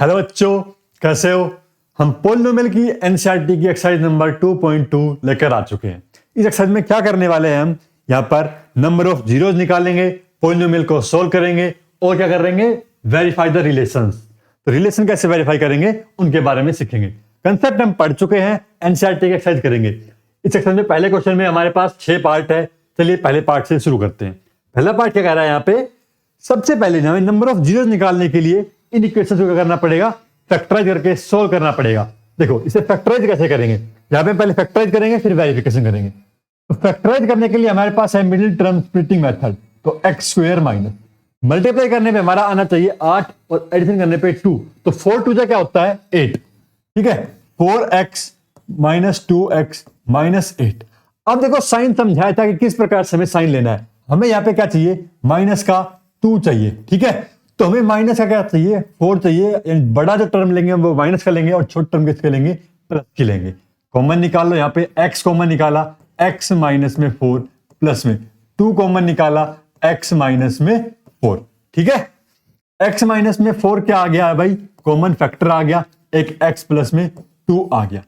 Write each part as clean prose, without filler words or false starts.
Hello बच्चों, कैसे हो। हम पोलिनोमियल की एनसीईआरटी की एक्सरसाइज नंबर 2.2 लेकर आ चुके हैं। इस एक्सरसाइज में क्या करने वाले हैं, हम यहाँ पर नंबर ऑफ जीरोज निकालेंगे, पोलिनोमियल को सोल्व करेंगे और क्या करेंगे, वेरीफाई द रिलेशंस। तो रिलेशन कैसे वेरीफाई करेंगे उनके बारे में सीखेंगे। कंसेप्ट हम पढ़ चुके हैं, एनसीईआरटी की एक्सरसाइज करेंगे। इस एक्सरसाइज में पहले क्वेश्चन में हमारे पास 6 पार्ट है। चलिए पहले पार्ट से शुरू करते हैं। पहला पार्ट क्या कह रहा है, यहाँ पे सबसे पहले हमें नंबर ऑफ जीरोज निकालने के लिए इन इक्वेशन को क्या करना पड़ेगा, फैक्टराइज करके सोल्व करना पड़ेगा। देखो इसे फैक्टराइज कैसे करेंगे, यहां पे पहले फैक्टराइज करेंगे फिर वेरिफिकेशन करेंगे। तो फैक्टराइज करने के लिए हमारे पास है मिडिल टर्म स्प्लिटिंग मेथड। तो एक्स स्क्वायर माइनस मल्टीप्लाई करने पे हमारा आना चाहिए 8 और एडिशन करने पे 2। तो 4 2 क्या होता है 8। ठीक है, 4x माइनस 2x माइनस 8। अब देखो साइन समझाया था कि किस प्रकार से हमें साइन लेना है। हमें यहाँ पे क्या चाहिए, माइनस का 2 चाहिए। ठीक है, तो हमें माइनस का क्या चाहिए, 4 चाहिए। बड़ा जो टर्म लेंगे वो माइनस का लेंगे और छोटे टर्म किसके लेंगे, प्लस के लेंगे। कॉमन निकाल लो, यहाँ पे x कॉमन निकाला, x माइनस में 4 प्लस में 2 कॉमन निकाला, x माइनस में 4। ठीक है, x माइनस में 4 क्या आ गया है भाई, कॉमन फैक्टर आ गया, एक x प्लस में 2 आ गया,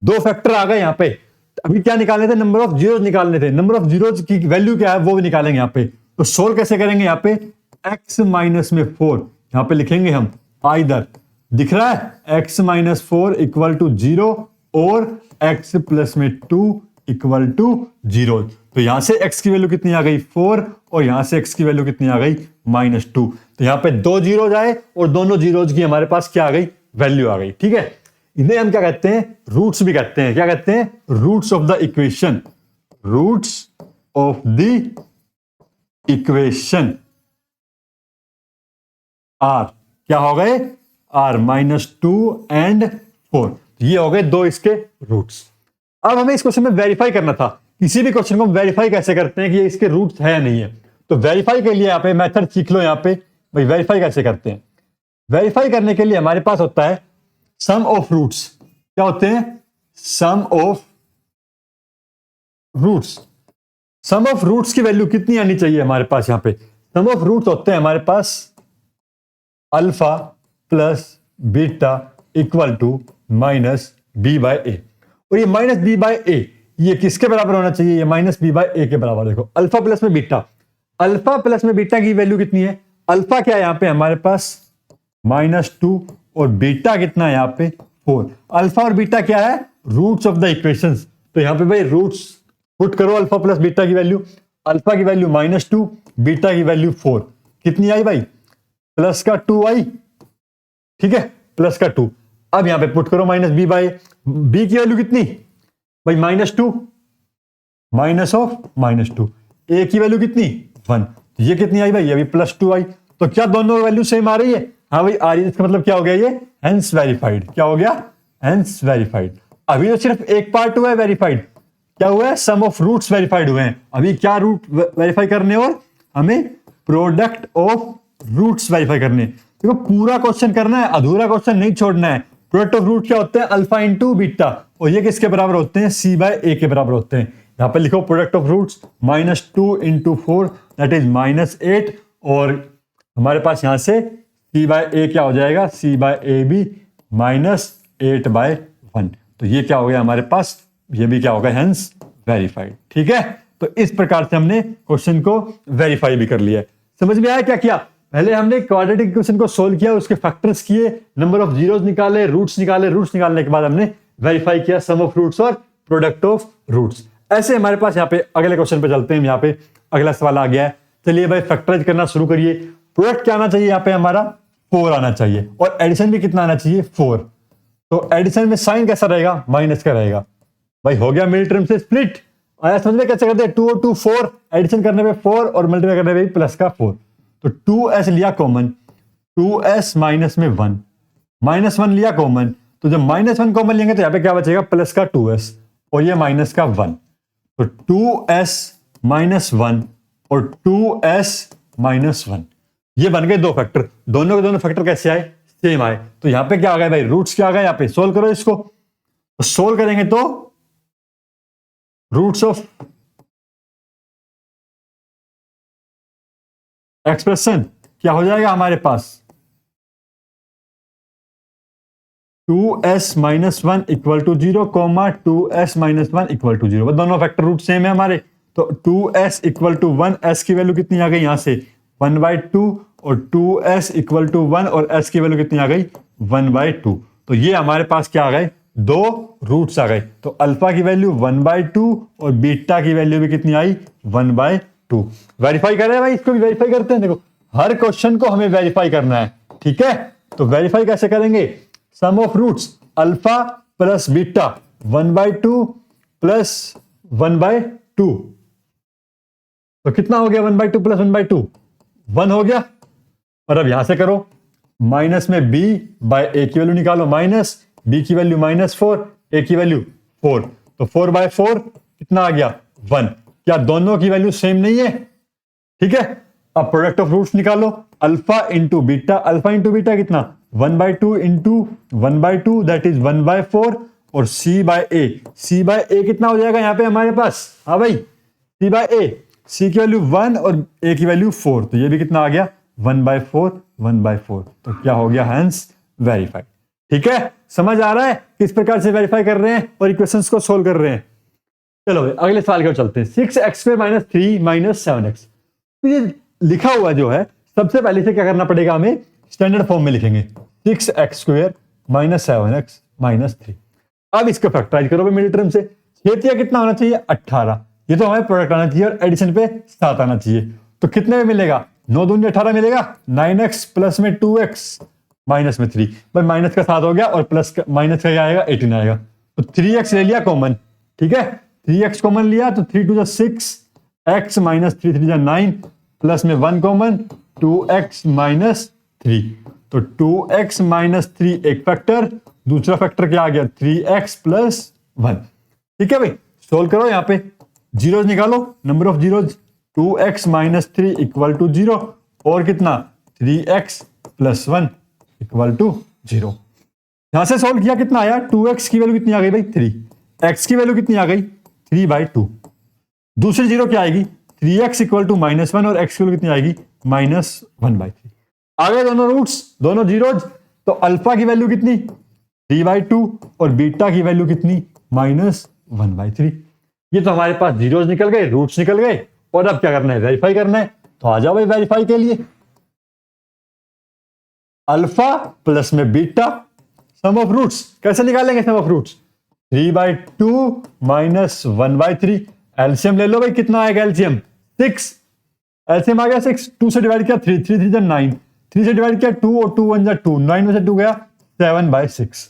दो फैक्टर आ गए यहाँ पे। अभी क्या निकालने थे, नंबर ऑफ जीरोज निकालने थे। नंबर ऑफ जीरोज की वैल्यू क्या है वो भी निकालेंगे यहाँ पे। तो सोल्व कैसे करेंगे, यहाँ पे x माइनस में 4 यहां पे लिखेंगे हम आइदर, दिख रहा है x माइनस 4 इक्वल टू 0 और x प्लस में 2 इक्वल टू 0। तो यहां से x की वैल्यू कितनी आ गई 4 और यहां से x की वैल्यू कितनी आ गई -2। तो यहां पे दो जीरोज आए और दोनों जीरोज की हमारे पास क्या आ गई, वैल्यू आ गई। ठीक है, इन्हें हम क्या कहते हैं, रूट्स भी कहते हैं। क्या कहते हैं, roots of the equation. Roots of the equation are क्या हो गए, आर -2 एंड 4। ये हो गए दो इसके रूट्स। अब हमें इस क्वेश्चन में वेरीफाई करना था। किसी भी क्वेश्चन को वेरीफाई कैसे करते हैं कि ये इसके रूट्स है या नहीं है। तो वेरीफाई के लिए यहाँ पे मेथड सीख लो। यहाँ पे भाई वेरीफाई कैसे करते हैं। वेरीफाई करने के लिए हमारे पास होता है सम ऑफ रूट्स। क्या होते हैं, sum of roots. Sum of roots की वैल्यू कितनी आनी चाहिए हमारे पास, यहाँ पे सम ऑफ रूट्स होते हैं हमारे पास alpha plus beta equal to minus B by A. और ये माइनस बी बाय ए ये किसके बराबर होना चाहिए, ये माइनस बी बाय ए के बराबर। देखो अल्फा प्लस में बीटा, अल्फा प्लस में बीटा की वैल्यू कितनी है, अल्फा क्या है यहाँ पे हमारे पास -2 और बीटा कितना है यहाँ पे 4। अल्फा और बीटा क्या है, रूट्स ऑफ द इक्वेशंस। तो यहाँ पे भाई रूट्स पुट करो अल्फा प्लस बीटा की वैल्यू। अल्फा की वैल्यू -2, बीटा की वैल्यू 4। कितनी आई भाई, प्लस का 2 आई। ठीक है, प्लस का 2। अब यहां पे पुट करो माइनस बी बाय, बी की वैल्यू कितनी भाई -2 माइनस ऑफ -2, ए की वैल्यू कितनी 1। ये कितनी आई भाई, ये भी +2 आई। तो क्या दोनों वैल्यू सेम आ रही है, हाँ भाई आ रही है। इसका मतलब क्या हो गया, ये हेंस वेरीफाइड। क्या हो गया, हेंस वेरीफाइड। अभी तो सिर्फ एक पार्ट हुआ है वेरीफाइड, क्या हुआ है, सम ऑफ रूट्स वेरीफाइड हुए हैं। अभी क्या रूट वेरीफाई करने, और हमें प्रोडक्ट ऑफ रूट्स वेरीफाई करने। देखो पूरा क्वेश्चन करना है, अधूरा क्वेश्चन नहीं छोड़ना है। प्रोडक्ट ऑफ रूट क्या होते हैं, अल्फा इंटू बीटा, और ये किसके बराबर होते हैं, सी बाय ए के बराबर होते हैं। यहां पे लिखो product of roots -2 into 4 that is -8, और हमारे पास यहां से सी बाय ए क्या हो जाएगा, सी बाय ए भी -8/1। तो ये क्या हो गया हमारे पास, ये भी क्या होगा, हेंस वेरीफाइड। ठीक है, तो इस प्रकार से हमने क्वेश्चन को वेरीफाई भी कर लिया है। समझ में आया क्या किया, पहले हमने क्वाड्रेटिक इक्वेशन को सोल्व किया, उसके फैक्टर्स किए, नंबर ऑफ जीरोस निकाले, रूट्स निकाले, रूट्स निकालने के बाद हमने वेरीफाई किया सम ऑफ रूट्स और प्रोडक्ट ऑफ रूट्स। ऐसे हमारे पास यहाँ पे अगले क्वेश्चन पे चलते हैं। यहाँ पे अगला सवाल आ गया है, चलिए भाई फैक्टराइज करना शुरू करिए। प्रोडक्ट क्या आना चाहिए, यहाँ पे हमारा 4 आना चाहिए, और एडिशन भी कितना आना चाहिए 4। तो एडिशन में साइन कैसा रहेगा, माइनस का रहेगा। भाई हो गया मिडिल टर्म से स्प्लिट। आया समझ में कैसे करते हैं, 2 और 2 4, एडिशन करने पे 4 और मल्टीप्लाई करने पे प्लस का 4। तो 2s लिया कॉमन, 2s माइनस में 1, -1 लिया कॉमन। तो जब -1 कॉमन लेंगे तो यहां पे क्या बचेगा, प्लस का 2s और ये माइनस का 1। तो 2s -1 और 2s -1 ये बन गए दो फैक्टर। दोनों के दोनों फैक्टर कैसे आए, सेम आए। तो यहां पे क्या आ गया भाई, रूट्स क्या आ गया, यहां पे सोल्व करो इसको। तो सोल्व करेंगे तो रूट्स ऑफ एक्सप्रेशन क्या हो जाएगा हमारे पास, 2s minus one equal to 0 comma 2s minus one equal to 0, दोनों फैक्टर रूट सेम है हमारे, तो 2s इक्वल टू 1, s की वैल्यू कितनी आ गई यहां से 1/2 और 2s इक्वल टू 1 और s की वैल्यू कितनी आ गई 1/2। तो ये हमारे पास क्या आ गए, दो रूट्स आ गए। तो अल्फा की वैल्यू 1/2 और बीटा की वैल्यू भी कितनी आई 1/2। वेरीफाई करें भाई, इसको भी वेरीफाई करते हैं। देखो हर क्वेश्चन को हमें वेरीफाई करना है, ठीक है। तो वेरीफाई कैसे करेंगे, sum of roots alpha plus beta 1/2 plus 1/2, तो कितना हो गया 1/2 प्लस 1/2 1 हो गया। और अब यहां से करो, माइनस में b बाय a की वैल्यू निकालो, माइनस b की वैल्यू -4, a की वैल्यू 4, तो 4/4 कितना आ गया 1। क्या दोनों की वैल्यू सेम नहीं है, ठीक है। अब प्रोडक्ट ऑफ रूट्स निकालो, alpha into beta, alpha into beta कितना 1/2 इंटू 1/2 दैट इज 1/4 और c बाय a कितना हो जाएगा यहां पे हमारे पास, हाँ भाई c बाय a, c की वैल्यू 1 और a की वैल्यू 4, तो ये भी कितना आ गया 1/4 तो क्या हो गया हैंस वेरीफाइड। ठीक है, समझ आ रहा है किस प्रकार से वेरीफाई कर रहे हैं और इक्वेशंस को सोल्व कर रहे हैं। चलो भाई अगले सवाल की ओर चलते हैं। 6x² - 3 - 7x, तो ये लिखा हुआ जो है सबसे पहले से क्या करना पड़ेगा, हमें स्टैंडर्ड फॉर्म में लिखेंगे 6x² - 7x - 3। अब इसको फैक्टराइज करो मिडिल टर्म से, छेतिया कितना होना चाहिए 18, ये तो हमें प्रोडक्ट आना चाहिए और एडिशन पे 7 आना चाहिए। तो कितने में मिलेगा 9 दूनी 18 मिलेगा, 9x प्लस में 2x माइनस में 3, भाई माइनस का 7 हो गया और प्लस का माइनस का क्या आएगा 18 आएगा। तो 3x ले लिया कॉमन, ठीक है 3x कॉमन लिया तो 3 2 6, x माइनस 3 3 9 प्लस में 1 कॉमन 2x माइनस 3, तो 2x माइनस 3 एक फैक्टर, दूसरा फैक्टर क्या आ गया 3x प्लस 1। ठीक है भाई, सोल्व करो, यहाँ पे जीरोज निकालो, number of zeros 2x minus 3 equal to 0 और कितना 3x प्लस 1 इक्वल टू 0। यहां से सोल्व किया कितना आया, 2x की वैल्यू कितनी आ गई भाई 3, x की वैल्यू कितनी आ गई 3/2, दूसरी जीरो क्या आएगी 3x इक्वल टू -1 और x की वैल्यू कितनी आएगी -1/3। आ गए दोनों रूट्स, दोनों जीरोज, तो अल्फा की वैल्यू कितनी 3/2 और बीटा की वैल्यू कितनी -1/3। ये तो हमारे पास जीरोज निकल गए, रूट्स निकल गए, और अब क्या करना है वेरीफाई करना है। तो आ जाओ भाई वेरीफाई के लिए, अल्फा प्लस में बीटा सम ऑफ रूट्स, कैसे निकालेंगे सम ऑफ रूट्स 3/2 माइनस 1/3, एलसीएम ले लो भाई, कितना आएगा एलसीएम 6, एलसीएम आ गया 6, 2 से डिवाइड किया 3, 3 3 9, 3 से डिवाइड किया 2 और 2 1 2, 9 में से 2 गया 7/6।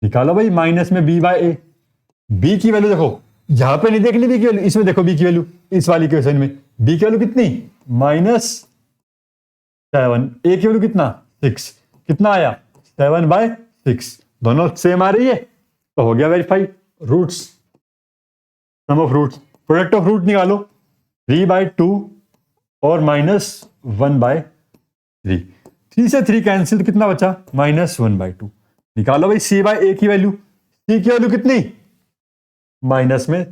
निकालो भाई माइनस में b बाय a, b की वैल्यू देखो यहां पे नहीं देखनी b की वैल्यू, इसमें देखो b की वैल्यू, इस वाली क्वेश्चन में b की वैल्यू कितनी -7, a की वैल्यू कितना 6, कितना आया 7/6, दोनों सेम आ रही है, तो हो गया verify. Roots sum of roots, product of root निकालो 3/2 और -1/3, 3 से 3 कैंसिल, कितना बचा -1/2। निकालो भाई c बाय a की वैल्यू, c की वैल्यू कितनी माइनस में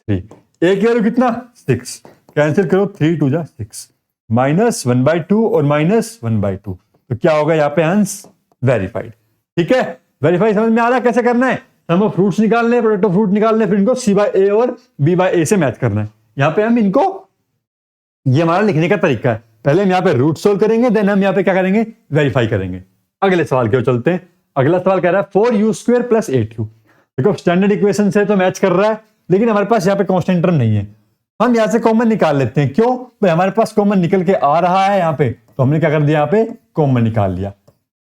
3, a की वैल्यू कितना 6, कैंसिल करो 3 2 6, -1/2 और -1/2, तो क्या होगा यहाँ पे आंसर वेरीफाइड। ठीक है, वेरीफाई समझ में आ रहा है कैसे करना है, सम ऑफ रूट्स निकालने, प्रोडक्ट ऑफ रूट निकालने, फिर इनको c बाय a और b बाय a से मैच करना है। यहाँ पे हम इनको, ये हमारा लिखने का तरीका है, पहले हम यहाँ पे रूट सोल्व करेंगे, देन हम यहाँ पे क्या करेंगे वेरीफाई करेंगे। अगले सवाल की ओर चलते हैं। अगला सवाल कह रहा है 4u² + 8u। देखो स्टैंडर्ड इक्वेशन से तो मैच कर रहा है, लेकिन हमारे पास यहाँ पे कांस्टेंट टर्म नहीं है, हम यहाँ से कॉमन निकाल लेते हैं। क्यों भाई, हमारे पास कॉमन निकल के आ रहा है यहाँ पे, तो हमने क्या कर दिया यहाँ पे कॉमन निकाल लिया।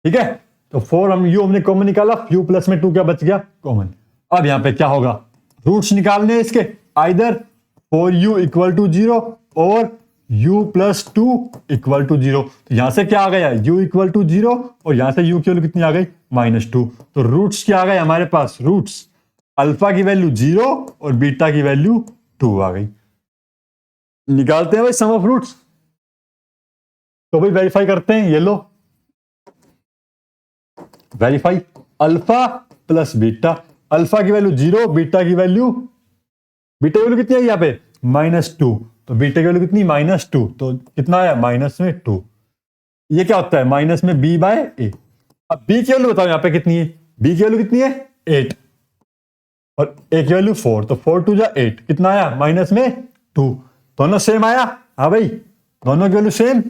ठीक है, तो 4 हमने कॉमन निकाला, u प्लस में 2 क्या बच गया कॉमन। अब यहाँ पे क्या होगा, रूट्स निकालने हैं इसके, आइदर 4u इक्वल टू 0 और u प्लस 2 इक्वल टू 0। तो यहां से क्या आ गया u इक्वल टू 0 और यहां से u की वैल्यू कितनी आ गई -2। तो रूट्स क्या आ गए हमारे पास, रूट्स अल्फा की वैल्यू 0 और बीटा की वैल्यू 2 आ गई। निकालते हैं भाई सम ऑफ रूट्स, तो भाई वेरीफाई करते हैं, ये लो verify, alpha plus beta, alpha की वैल्यू 0, बीटा की वैल्यू कितनी है यहाँ पे -2, तो बीटा की वैल्यू कितनी -2, तो कितना आया -2। ये क्या होता है माइनस में b बाय a। अब b की वैल्यू बताओ यहाँ पे कितनी है बी की वैल्यू कितनी है 8 और ए की वैल्यू 4, तो 4 2 जा 8, कितना आया माइनस में 2, दोनों सेम आया। हाँ भाई दोनों की वैल्यू सेम,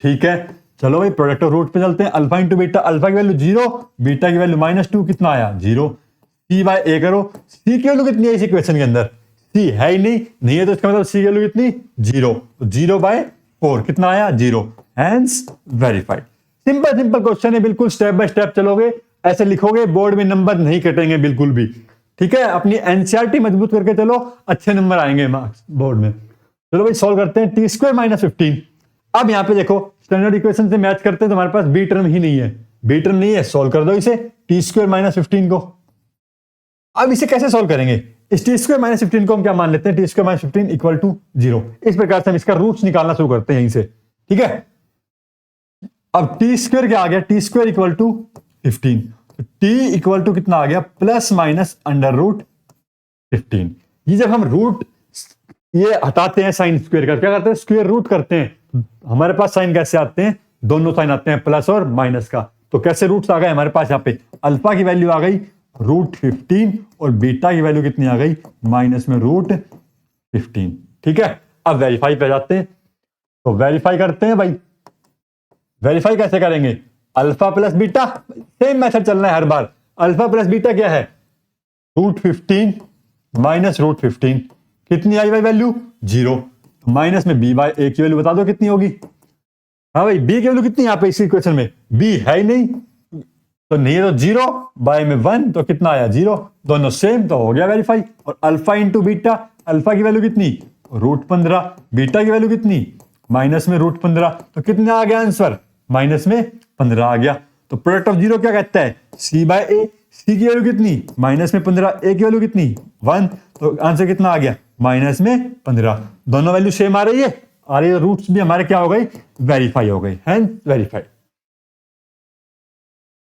ठीक है। चलो भाई प्रोडक्ट ऑफ रूट पे चलते हैं। अल्फा इंटू बीटा, अल्फा की वैल्यू 0, बीटा की वैल्यू -2, कितना आया 0। सी बाय ए करो, सी की वैल्यू कितनी है इस इक्वेशन के अंदर, सी है ही नहीं है तो इसका मतलब सी की वैल्यू कितनी 0, तो 0/4 कितना आया 0, hence verified. Simple simple question है, बिल्कुल स्टेप बाय स्टेप चलोगे, ऐसे लिखोगे बोर्ड में नंबर नहीं कटेंगे बिल्कुल भी, ठीक है। अपनी एनसीईआरटी मजबूत करके चलो, अच्छे नंबर आएंगे मार्क्स बोर्ड में। चलो भाई सॉल्व करते हैं। t² - 15, अब यहां पे देखो स्टैंडर्ड इक्वेशन से मैच करते हैं तो हमारे पास बी टर्म ही नहीं है, बी टर्म नहीं है, सॉल्व कर दो इसे t² - 15 को। अब इसे कैसे सॉल्व करेंगे, इस t² - 15 को हम क्या मान लेते हैं, t² - 15 इक्वल टू 0। इस प्रकार से हम इसका रूट्स निकालना शुरू करते हैं यहीं से, ठीक है। अब t² क्या आ गया, t² equal to 15, t equal to कितना आ गया ±√15। ये जब हम रूट ये हटाते हैं साइन स्क्वायर का, क्या करते हैं स्क्वायर रूट करते हैं, हमारे पास साइन कैसे आते हैं, दोनों साइन आते हैं प्लस और माइनस का। तो कैसे रूट्स आ गए हमारे पास, यहाँ पे अल्फा की वैल्यू आ गई √15 और बीटा की वैल्यू कितनी आ गई -√15, ठीक है। अब वेरीफाई पे जाते हैं, तो वेरीफाई करते हैं भाई। वेरीफाई कैसे करेंगे, alpha plus beta, same method चलना है हर बार। अल्फा प्लस बीटा क्या है √15 -√15, कितनी आई भाई वैल्यू 0, तो माइनस में b बाय ए की वैल्यू बता दो कितनी होगी। हाँ भाई b की वैल्यू कितनी यहाँ पे इस इक्वेशन में, b है ही नहीं तो नहीं है, तो 0 बाय में 1 तो कितना आया 0, दोनों सेम तो हो गया वेरीफाई। और अल्फा इंटू बीटा, अल्फा की वैल्यू कितनी √15, बीटा की वैल्यू कितनी माइनस में √15, तो कितना आ गया आंसर माइनस में 15 आ गया। तो प्रोडक्ट ऑफ 0 क्या कहता है c बाय ए, सी की वैल्यू कितनी माइनस में 15, ए की वैल्यू कितनी 1, तो आंसर कितना आ गया माइनस में 15। दोनों वैल्यू सेम आ रही है, रूट्स भी हमारे क्या हो गई वेरीफाई हो गई, हेंस वेरीफाई।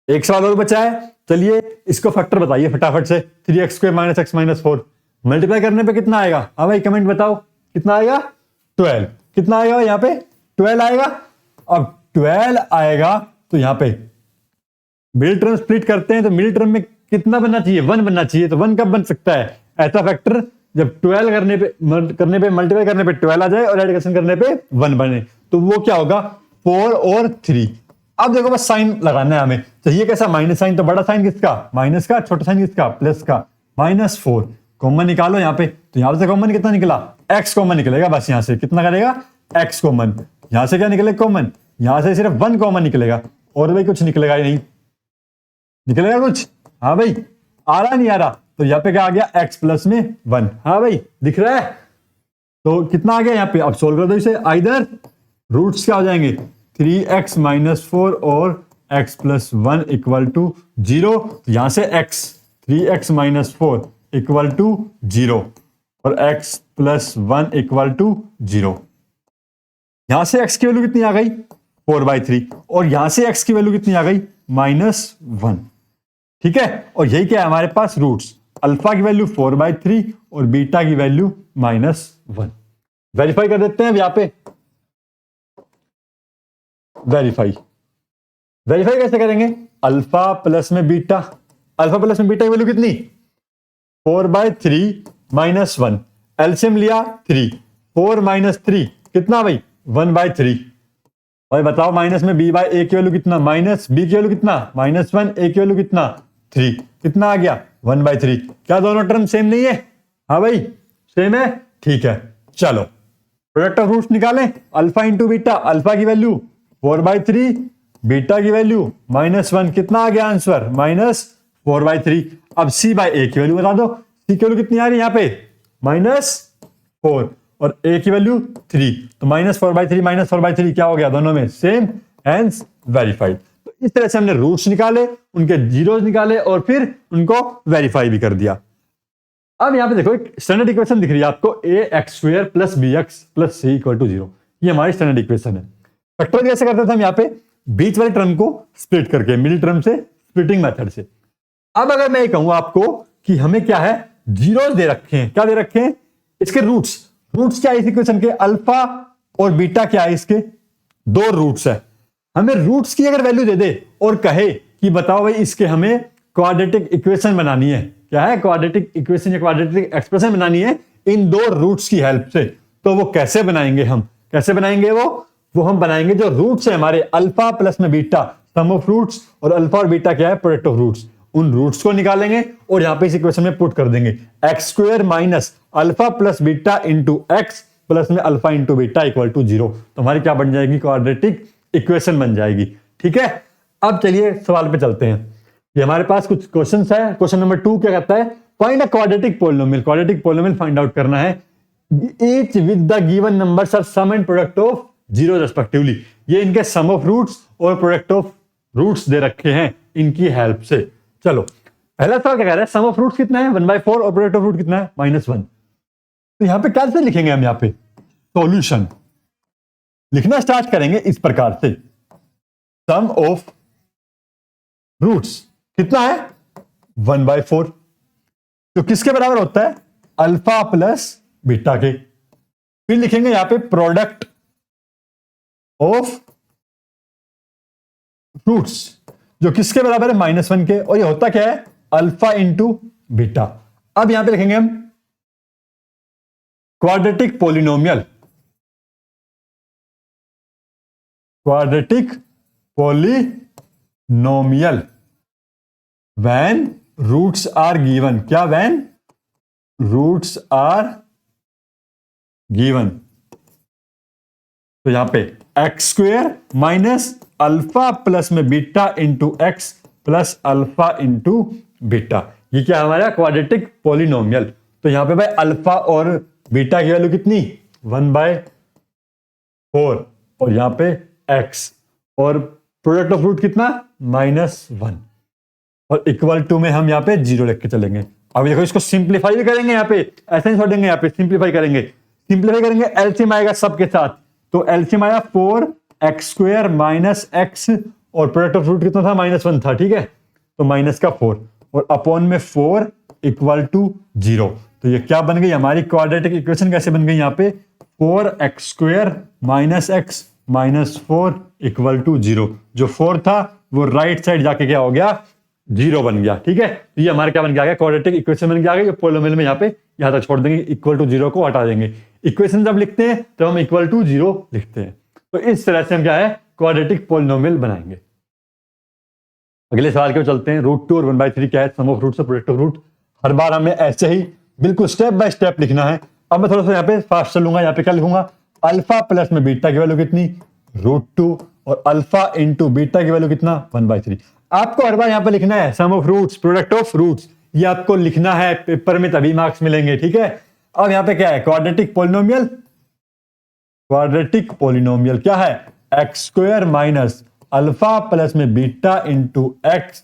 एक सवाल और बचा है, चलिए इसको फैक्टर बताइए फटाफट से। 3x² - x - 4 मल्टीप्लाई करने पे कितना आएगा, हाँ भाई कमेंट बताओ कितना आएगा 12, कितना आएगा यहाँ पे 12 आएगा। अब 12 आएगा तो यहाँ पे मिडिल टर्म स्प्लिट करते हैं तो मिडिल टर्म में कितना बनना चाहिए 1 बनना चाहिए, तो 1 कब बन सकता है ऐसा फैक्टर जब 12 करने पे मल्टीप्लाई करने पे 12 आ जाए और एडिशन करने पे 1 बने, तो वो क्या होगा 4 और 3। अब देखो बस साइन लगाना है हमें, चाहिए कैसा माइनस साइन, तो बड़ा साइन किसका माइनस का, छोटा साइन किसका प्लस का, -4 कॉमन निकालो यहाँ पे, तो यहाँ से कॉमन कितना निकला x कॉमन निकलेगा, बस यहाँ से कितना करेगा x कॉमन, यहाँ से क्या निकलेगा कॉमन, यहाँ से सिर्फ 1 कॉमन निकलेगा और भाई कुछ निकलेगा ही नहीं, निकलेगा कुछ, हाँ भाई आ रहा नहीं आ रहा, तो यहाँ पे क्या आ गया x प्लस में 1, हाँ भाई दिख रहा है। तो कितना आ गया यहाँ पे, अब सोल्व कर दो इसे, आइदर रूट्स क्या हो जाएंगे 3x - 4 और x + 1 = 0, तो यहां से x 3x - 4 = 0 और x + 1 = 0। यहां से x की वैल्यू कितनी आ गई 4/3 और यहां से x की वैल्यू कितनी आ गई -1, ठीक है। और यही क्या है हमारे पास रूट्स, अल्फा की वैल्यू 4/3 और बीटा की वैल्यू -1। वेरीफाई कर देते हैं यहां पे, वेरीफाई कैसे करेंगे, अल्फा प्लस में बीटा, अल्फा प्लस में बीटा की वैल्यू कितनी 4/3 - 1, एलसीएम लिया 3, 4 - 3 कितना भाई 1/3। भाई बताओ माइनस में b बाय ए की वैल्यू कितना, माइनस b की वैल्यू कितना -1, a की वैल्यू कितना 3, कितना आ गया 1/3। क्या दोनों टर्म सेम नहीं है, हाँ भाई सेम है, ठीक है। चलो प्रोडक्ट ऑफ रूट्स निकालें, अल्फा इंटू बीटा, अल्फा की वैल्यू 4/3, बीटा की वैल्यू -1, कितना आ गया आंसर -4/3। अब c बाय ए की वैल्यू बता दो, c की वैल्यू कितनी आ रही है यहाँ पे -4 और a की वैल्यू 3, तो -4/3 -4/3 क्या हो गया दोनों में सेम, हेंस वेरीफाइड। तो इस तरह से हमने रूट्स निकाले, उनके जीरोस निकाले और फिर उनको वेरीफाई भी कर दिया। अब यहां पे देखो एक स्टैंडर्ड इक्वेशन दिख रही है आपको, ax² + bx + c = 0, ये हमारी स्टैंडर्ड इक्वेशन है। फैक्टर कैसे करते थे हम यहाँ पे, बीच वाले टर्म को स्प्लिट करके, मिडिल टर्म से स्प्लिटिंग मेथड से। अब अगर मैं ये कहूं आपको कि हमें क्या है जीरोस दे रखे हैं, क्या दे रखे हैं इसके रूट्स क्या है इस इक्वेशन के, अल्फा और बीटा क्या है इसके 2 रूट्स है। हमें रूट्स की अगर वैल्यू दे दे और कहे कि बताओ भाई इसके हमें क्वाड्रेटिक इक्वेशन बनानी है। क्या है? क्वाड्रेटिक इक्वेशन या क्वाड्रेटिक एक्सप्रेशन बनानी है इन दो रूट्स की हेल्प से। तो वो कैसे बनाएंगे? हम कैसे बनाएंगे? वो हम बनाएंगे जो रूट्स है हमारे अल्फा प्लस में बीटा, सम ऑफ रूट्स, और अल्फा और बीटा क्या है? Product of roots. उन रूट्स को निकालेंगे और यहां पे इस इक्वेशन में पुट कर देंगे X square minus alpha plus beta into x plus में alpha into beta equal to 0। तो हमारी क्या बन जाएगी? क्वाड्रेटिक इक्वेशन बन जाएगी। ठीक है, अब चलिए सवाल पे चलते हैं। ये हमारे पास कुछ क्वेश्चन है। क्वेश्चन नंबर 2 क्या कहता है? Find a quadratic polynomial. Quadratic polynomial find out करना है each with the given numbers are sum and product of 0 respectively। ये इनके सम ऑफ रूट्स और प्रोडक्ट ऑफ रूट्स दे रखे हैं इनकी हेल्प से। चलो पहला सवाल क्या कह रहा है? सम ऑफ रूट्स कितना है? 1/4 और प्रोडक्ट ऑफ रूट कितना है? -1। तो यहां पे कैसे लिखेंगे हम? यहां पे सॉल्यूशन लिखना स्टार्ट करेंगे इस प्रकार से, सम ऑफ रूट्स कितना है? 1/4, तो किसके बराबर होता है? अल्फा प्लस बीटा के। फिर लिखेंगे यहां पे प्रोडक्ट ऑफ रूट्स जो किसके बराबर है? -1 के, और ये होता क्या है? Alpha into beta. अब यहां पे लिखेंगे हम quadratic polynomial. Quadratic polynomial when roots are given. क्या? When roots are given. तो यहां पे X square minus alpha plus में beta into x plus alpha into beta, ये क्या हमारा? Quadratic polynomial. तो यहां पे भाई अल्फा और बीटा की वैल्यू कितनी? 1/4, और यहां पे एक्स, और प्रोडक्ट ऑफ रूट कितना? -1, और इक्वल टू में हम यहां पे 0 लिख के चलेंगे। अब देखो इसको सिंप्लीफाई भी करेंगे, यहां पे ऐसे नहीं छोड़ेंगे, यहां पे सिंप्लीफाई करेंगे। सिंप्लीफाई करेंगे, एलसीएम आएगा सबके साथ, तो एलसीएम आया 4x² माइनस एक्स, और प्रोडक्ट ऑफ रूट कितना था? -1 था। ठीक है, तो माइनस का 4 और अपॉन में 4 इक्वल टू 0। तो ये क्या बन गई हमारी क्वाड्रेटिक इक्वेशन? कैसे बन गई? यहां पे 4x² minus x minus 4 equal to 0। जो 4 था वो राइट साइड जाके क्या हो गया? 0 बन गया। ठीक है, तो ये हमारा क्या बन गया? क्वाड्रेटिक इक्वेशन बन गया। पोलिनोमियल में यहाँ पे यहां तक छोड़ देंगे, इक्वल टू 0 को हटा देंगे। इक्वेशन जब लिखते हैं तो हम इक्वल टू 0 लिखते हैं। तो इस तरह से हम क्या है? क्वाड्रेटिक पोलिनोमियल बनाएंगे। अगले सवाल के चलते हैं। √2 और 1/3 क्या है? सम ऑफ रूट्स और प्रोडक्ट ऑफ रूट। हर बार हमें ऐसे ही बिल्कुल स्टेप बाय स्टेप लिखना है। अब मैं थोड़ा सा यहाँ पे फास्ट चलूंगा। यहाँ पे क्या लिखूंगा? अल्फा प्लस में बीटा की वैल्यू कितनी? √2, और अल्फा इंटू बीटा की वैल्यू कितना? 1/3। आपको हर बार यहां पर लिखना है sum of roots, product of roots, ये आपको लिखना है पेपर में, तभी मार्क्स मिलेंगे। ठीक है, अब यहां पे क्या है? Quadratic polynomial. क्वाड्रेटिक पोलिनोमियल क्या है? x² माइनस अल्फा प्लस में बीटा इंटू एक्स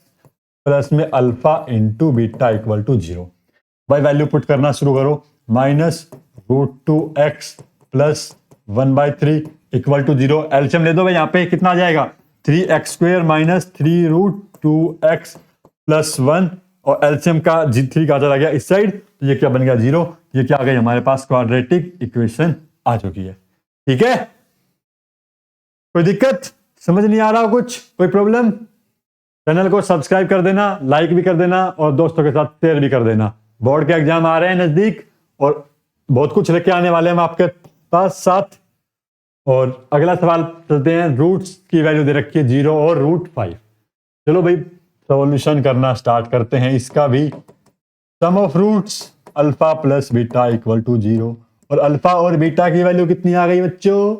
प्लस में alpha into beta equal to 0। भाई वैल्यू पुट करना शुरू करो। -√2x plus 1/3 equal to 0। LCM ले दो भाई, यहां पे कितना आ जाएगा? 3x² माइनस 3√2x प्लस 1, और एलसीएम का 3 का चला गया इस साइड, तो ये क्या बन गया? 0। ये क्या आ गई हमारे पास? क्वाड्रेटिक इक्वेशन आ चुकी है। ठीक है, कोई दिक्कत? समझ नहीं आ रहा कुछ? कोई प्रॉब्लम? चैनल को सब्सक्राइब कर देना, लाइक भी कर देना, और दोस्तों के साथ शेयर भी कर देना। बोर्ड के एग्जाम आ रहे हैं नजदीक, और बहुत कुछ लेके आने वाले हैं हम आपके पास साथ। और अगला सवाल चलते हैं। रूट्स की वैल्यू दे रखी है 0 और √5। चलो भाई सॉल्यूशन करना स्टार्ट करते हैं इसका भी। Sum of roots alpha plus beta equal to 0, और अल्फा और बीटा की वैल्यू कितनी आ गई बच्चों?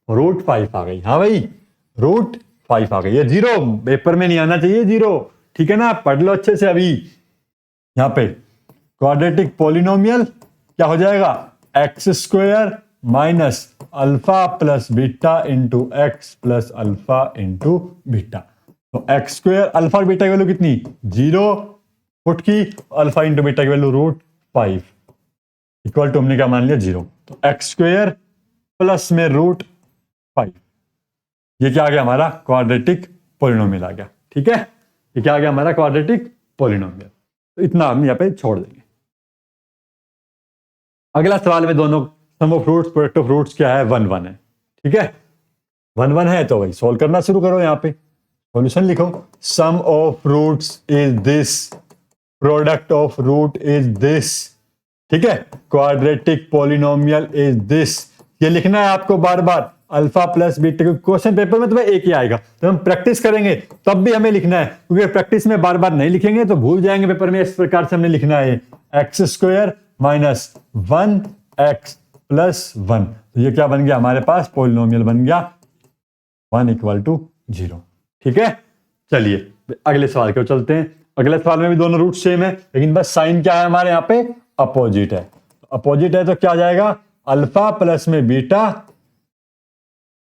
√5 आ गई। हाँ भाई, √5 आ गई। ये 0 पेपर में नहीं आना चाहिए 0। ठीक है ना, पढ़ लो अच्छे से। अभी यहां पे क्वाड्रेटिक पोलिनोमियल क्या हो जाएगा? x² minus alpha plus beta into x plus alpha into beta. तो x² अल्फा और बीटा की वैल्यू कितनी? 0 पुट की, अल्फा इंटू बीटा की वैल्यू √5 इक्वल टू हमने क्या मान लिया? 0। तो x² प्लस में √5, ये क्या आ गया हमारा? क्वाड्रेटिक पोलिनोमियल आ गया। ठीक है, ये क्या आ गया हमारा? Quadratic polynomial. तो इतना हम यहां पे छोड़ देंगे। अगला सवाल में दोनों sum of roots, product of roots क्या है? 1 1 है। ठीक है, 1 1 है, तो भाई सोल्व करना शुरू करो। यहां पे सॉल्यूशन लिखो, sum of roots is this, product of root is this, ठीक है, क्वाड्रेटिक पॉलिनोमियल इज दिस। ये लिखना है आपको बार बार, अल्फा प्लस बीटा, क्योंकि क्वेश्चन पेपर में तुम्हें एक ही आएगा, तो हम प्रैक्टिस करेंगे तब भी हमें लिखना है, क्योंकि प्रैक्टिस में बार बार नहीं लिखेंगे तो भूल जाएंगे पेपर में। इस प्रकार से हमने लिखना है x square minus 1x plus 1, तो ये क्या बन गया हमारे पास, पॉलिनोमियल बन गया 1 इक्वल टू 0, ठीक है। चलिए अगले सवाल की ओर चलते हैं। अगले सवाल में भी दोनों रूट सेम है, लेकिन बस साइन क्या है हमारे यहाँ पे, अपोजिट है। अपोजिट है तो क्या जाएगा, अल्फा प्लस में बीटा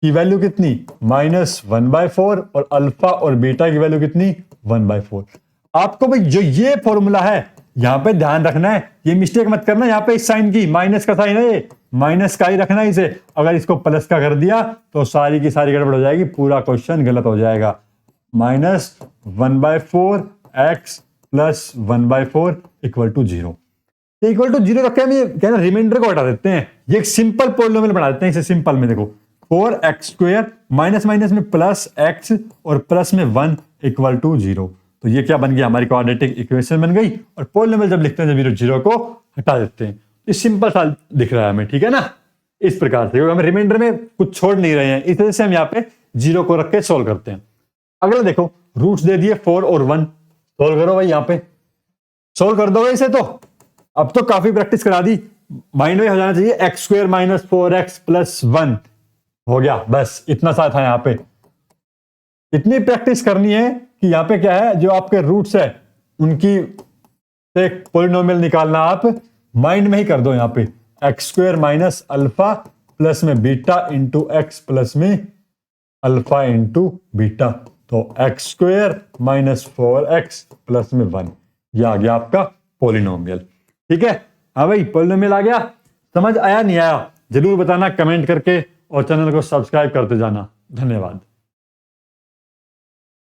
की वैल्यू कितनी, -1/4, और अल्फा और बीटा की वैल्यू कितनी, 1/4। आपको भाई जो ये फॉर्मूला है यहां पे ध्यान रखना है, ये मिस्टेक मत करना, यहां पे इस साइन की, माइनस का साइन है, ये माइनस का ही रखना है इसे। अगर इसको प्लस का कर दिया तो सारी की सारी गड़बड़ हो जाएगी, पूरा क्वेश्चन गलत हो जाएगा। -1/4 x plus 1/4 equal to 0। Equal to 0 रखे हम, क्या रिमाइंडर को हटा देते हैं, ये एक सिंपल पॉलिनोमियल बना देते हैं इसे। सिंपल में देखो 4x² माइनस माइनस में प्लस x और प्लस में 1 इक्वल टू 0, तो ये क्या बन गया, हमारी क्वाड्रेटिक इक्वेशन बन गई। और पॉलिनोमियल जब लिखते हैं जब 0 को हटा देते हैं, ये सिंपल सा दिख रहा है हमें, ठीक है ना। इस प्रकार से क्योंकि हम रिमाइंडर में कुछ छोड़ नहीं रहे हैं, इस वजह से हम यहाँ पे 0 को रख के सोल्व करते हैं। अगला देखो, रूट्स दे दिए 4 और 1, सोल्व करो भाई, यहाँ पे सोल्व कर दोगे इसे। तो अब तो काफी प्रैक्टिस करा दी, माइंड में हो जाना चाहिए, x² माइनस 4x प्लस 1 हो गया, बस इतना सा था। यहाँ पे इतनी प्रैक्टिस करनी है कि यहाँ पे क्या है, जो आपके रूट्स है उनकी से पॉलिनोमियल निकालना आप माइंड में ही कर दो। यहाँ पे x² माइनस अल्फा प्लस में बीटा इंटू एक्स प्लस में अल्फा इंटू बीटा, तो x² माइनस 4x प्लस में 1, ये आ गया आपका पॉलिनोमियल, ठीक है। हाँ भाई, पॉलिनोमियल आ गया, समझ आया नहीं आया जरूर बताना कमेंट करके, और चैनल को सब्सक्राइब करते जाना। धन्यवाद।